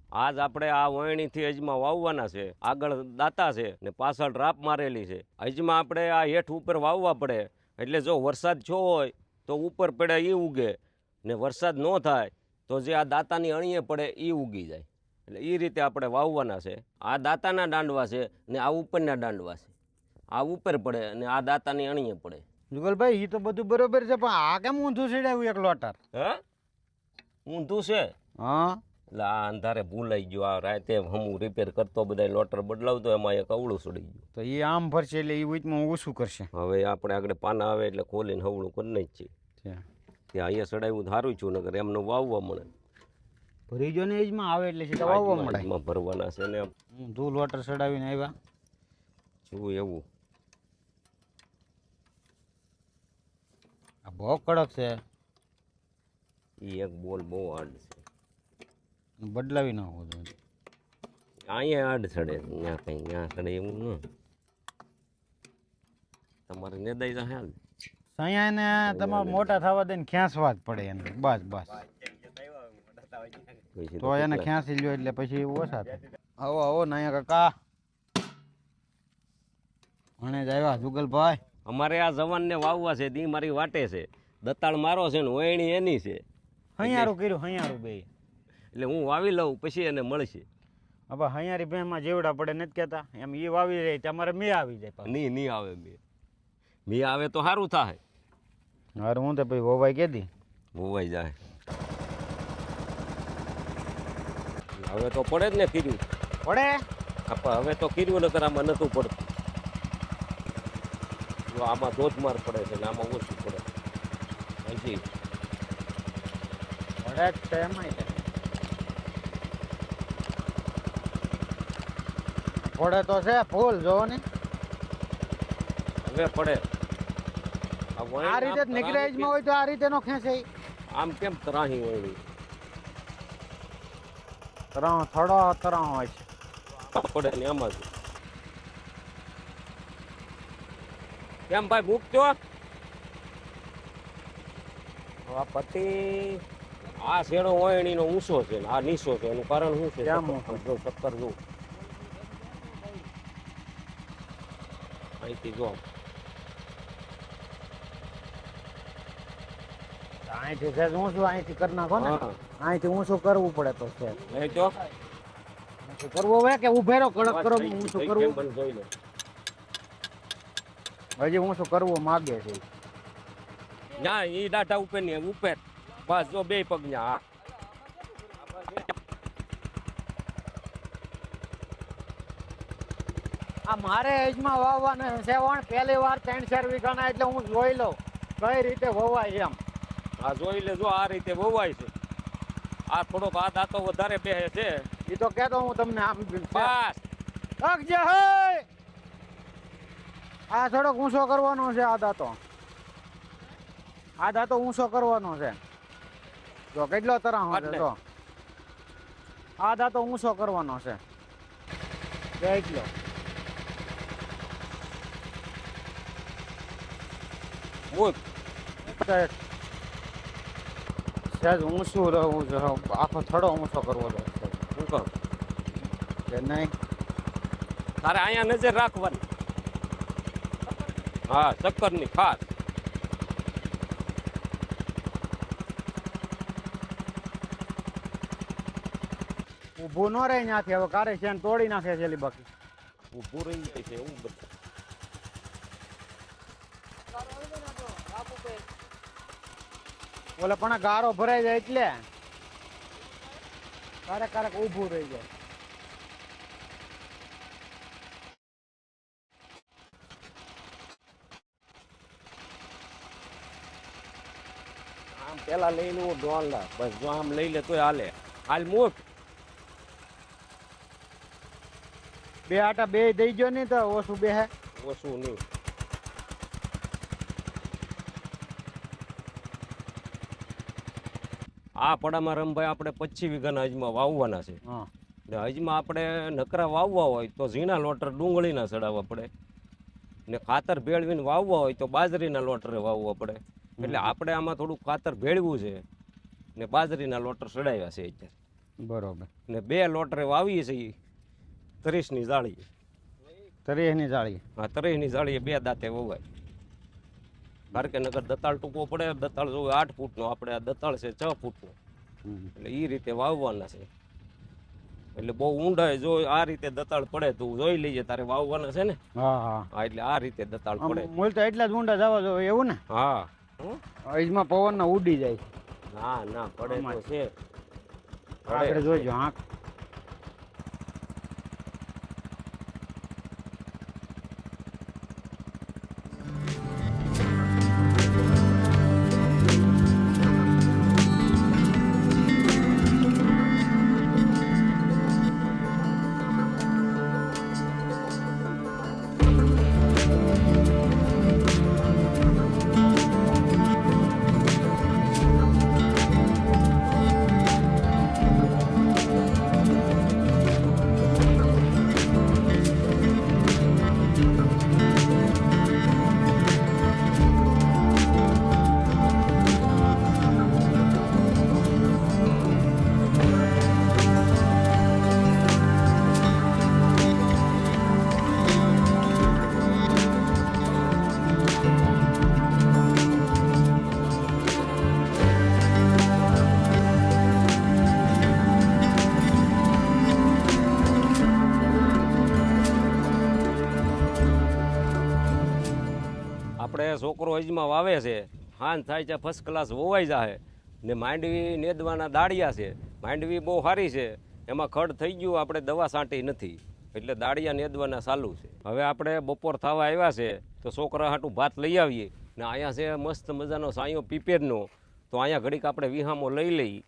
આજ આપણે આ વણણીથી અજમા વાવવાના છે, આગળ દાતા છે ને પાછળ રાપ મારેલી છે. અજમા આપણે આ હેઠ ઉપર વાવવા પડે, એટલે જો વરસાદ થયો હોય તો ઉપર પડે એ ઉગે, ને વરસાદ ન થાય તો જે આ દાતાની અણીએ પડે એ ઉગી જાય. એટલે એ રીતે આપણે વાવવાના છે. આ દાતાના દાંડવા છે ને આ ઉપરના દાંડવા છે. આ ઉપર પડે અને આ દાતાની અણીએ પડે. જુગલભાઈ એ તો બધું બરોબર છે, પણ આ કેમ ઊંધું ચડાવ્યું એક લોટર? હે ઊંધું છે? હા, એટલે આ અંધારે ભૂલાઈ ગયો. આ રાતે હમું રિપેર કરતો બધા લોટર બદલાવતો એમાં એક અવળું સડી ગયું. તો એ આમ ભરશે એટલે એ વીચમાં ઓછું કરશે. હવે આપણે આગળ પાના આવે એટલે ખોલીને હવળું કરી નાખીએ. ત્યાં અહીંયા સડાવ્યું સારું છું, નગર એમનું વાવવા મળે. ભરી જો ને એજમાં આવે એટલે સીધા વાવવા મળે. એમાં ભરવાના છે ને ઊંધું લોટર ચડાવીને આવ્યા. શું એવું? આ બહુ કડક છે, એ એક બોલ બહુ હાર્ડ છે. બદલાવી નાખો જોઈએ. અહીંયા હાર્ડ ચડે, ત્યાં કંઈ ત્યાં ચડે એવું ન. તમારે નેદાઈ જાય હાલ. અહીંયા એને તમારે મોટા થવા દે ને ખેંચવા જ પડે એને. બસ બસ, તો એને ખેંચી લ્યો એટલે પછી ઓછા થાય. આવો આવો નાયા કાકા, મને જ આવ્યા જુગલભાઈ. અમારે આ જવાનને વાવવા છે, દી મારી વાટે છે. દતાળ મારો છે ને વહેણી એની છે. હૈયારું કર્યું, હૈયારું બે. એટલે હું વાવી લઉં પછી એને મળશે. હવે હૈયારી ભેમાં જેવડા પડે નથી કહેતા એમ, એ વાવી જાય તમારે મેં આવી જાય. નહીં આવે મી આવે તો સારું થાય. અરે હું તો ભાઈ વવાઈ કેદી વવાઈ જાય. હવે તો પડે જ ને કીર્યું પડે. હવે તો કીર્યું નકર આમાં નહોતું પડતું. જો આમાં ધોધમાર પડે છે ને આમાં ઓછું પડે. હજી પડે જ છે એમાંય. પડે તો છે ફૂલ, જોવો ને હવે પડે. આ રીતે જ નિકરાઈજમાં હોય તો આ રીતે નો ખેંચે. આમ કેમ તરાહી વળી થોડો તરાહ હોય છે. પડે ને આમાં જ. કેમ ભાઈ મૂકજો આ પતિ. આ શેડો વહેણીનો ઊંચો છે ને આ નીચો છે. એનું કારણ શું છે? જો ચક્કર જો અહીંથી જો. અહીંથી સહેજ ઊંચું અહીંથી કરી નાખો ને. અહીંથી ઊંચું કરવું પડે તો છે. અહીં જો ઊંચું કરવું હોય કે ઉભેરો કડક કરો, ઊંચું કરવું. બંધ જોઈ લો. હજી ઊંચું કરવું માગે છે. ના એ ડાટા ઉપર ને ઉપર બસ જો બે પગ ન્યા. આ મારે એજમાં વાવવાના છે વણ પહેલી વાર 3-4 વીઘાના, એટલે હું જોઈ લઉં કઈ રીતે વવાય એમ. આ જોઈ લેજો આ રીતે વવાય છે. આ થોડોક આ દાંતો વધારે બેસે છે. એ તો કહેતો હું તમને આમ બસ અગજે હે. આ થોડોક ઊંચો કરવાનો છે. આ દાંતો ઊંચો કરવાનો છે. જો કેટલો તરાહ છે. જો આ દાંતો ઊંચો કરવાનો છે. કેટલો મૂક. સહેજ ઊંચું રહું છે. આખો થડો ઊંચો કરવો છે. શું કરું કે નહીં? તારે અહીંયા નજર રાખવાની. હા ચક્કરની ખાસ. ઊભું ન રહે ત્યાંથી. હવે કારે છે તોડી નાખે છે બાકી. ઊભું રહી જાય છે એવું બધું. ઓલે પણ ગારો ભરાઈ જાય એટલે ક્યારેક ઊભું રહી જાય. આમ પેલા લઈ લેવું ડોલા બસ. જો આમ લઈ લે તોય હાલે. હાલ મૂક. બે આટા બે દઈ ગયો નહીં તો ઓછું બે. ઓછું નહીં. આ પડામાં રમભાઈ આપણે 25 વીઘાના અજમા વાવવાના છે. ને અજમા આપણે નકરા વાવવા હોય તો ઝીણા લોટર ડુંગળીના ચડાવવા પડે, ને ખાતર ભેળવીને વાવવા હોય તો બાજરીના લોટરે વાવવા પડે. એટલે આપણે આમાં થોડું ખાતર ભેળવું છે ને બાજરીના લોટર ચડાવ્યા છે અત્યારે. બરોબર. ને 2 લોટરે વાવીએ છીએ 30ની જાળી. તરીની જાળી. હા 30ની જાળીએ 2 દાંતે વવાય. કારણ કે નગર દતાળ ટૂંકો પડે, દતાળ જો 8 ફૂટનો, આપણે આ દતાળ છે 6 ફૂટનો, એટલે એ રીતે વાવવાના છે. એટલે બહુ ઊંડાઈ જો આ રીતે દતાળ પડે તું જોઈ લેજે, તારે વાવવાના છે ને. હા હા. હા એટલે આ રીતે દતાળ પડે. મૂળ તો એટલા જ ઊંડા જવા જો એવું ને. હા અજમાં પવન ઉડી જાય. ના ના પડે તો છે. આગળ જોઈજો. હા આપણે છોકરો અજમાં વાવે છે, હાન થાય છે ફર્સ્ટ ક્લાસ વવાઈ જાય ને. માંડવી નેદવાના દાળિયા છે, માંડવી બહુ સારી છે, એમાં ખડ થઈ ગયું, આપણે દવા છાંટી નથી, એટલે દાળિયા નેદવાના ચાલુ છે. હવે આપણે બપોર થવા આવ્યા છે તો છોકરા હાટું ભાત લઈ આવીએ ને. અહીંયા છે મસ્ત મજાનો સાયો પીપેરનો, તો અહીંયા ઘડીક આપણે વિહામો લઈ લઈ.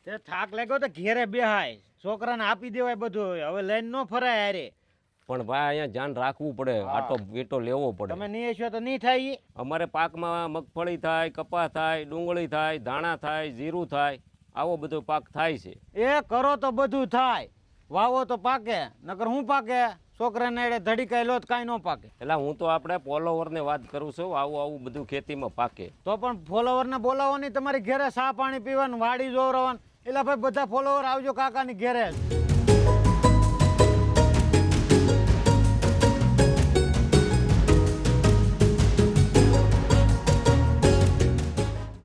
તે થાક લાગ્યો તો ઘેરે બેહાય, છોકરાને આપી દેવાય બધું, હવે લઈને ન ફરાય હારે. પણ ભાઈ અહીંયા ધ્યાન રાખવું પડે, આટો વેટો લેવો પડે. તમે નહીં હશો તો નહીં થાય. અમારે પાકમાં મગફળી થાય, કપાસ થાય, ડુંગળી થાય, ધાણા થાય, જીરું થાય, આવો બધો પાક થાય છે. એ કરો તો બધું થાય, વાવો તો પાકે, નકર હું પાકે? છોકરાને એડે ધડીકાઈ લો તો કાંઈ ન પાકે. એટલે હું તો આપણે ફોલોવરને વાત કરું છું, આવું બધું ખેતીમાં પાકે. તો પણ ફોલોવરને બોલાવો નહીં, તમારી ઘેરે ચા પાણી પીવાનું, વાડી જોવરાવાનું. એટલે ભાઈ બધા ફોલોવર આવજો કાકાની ઘેરે.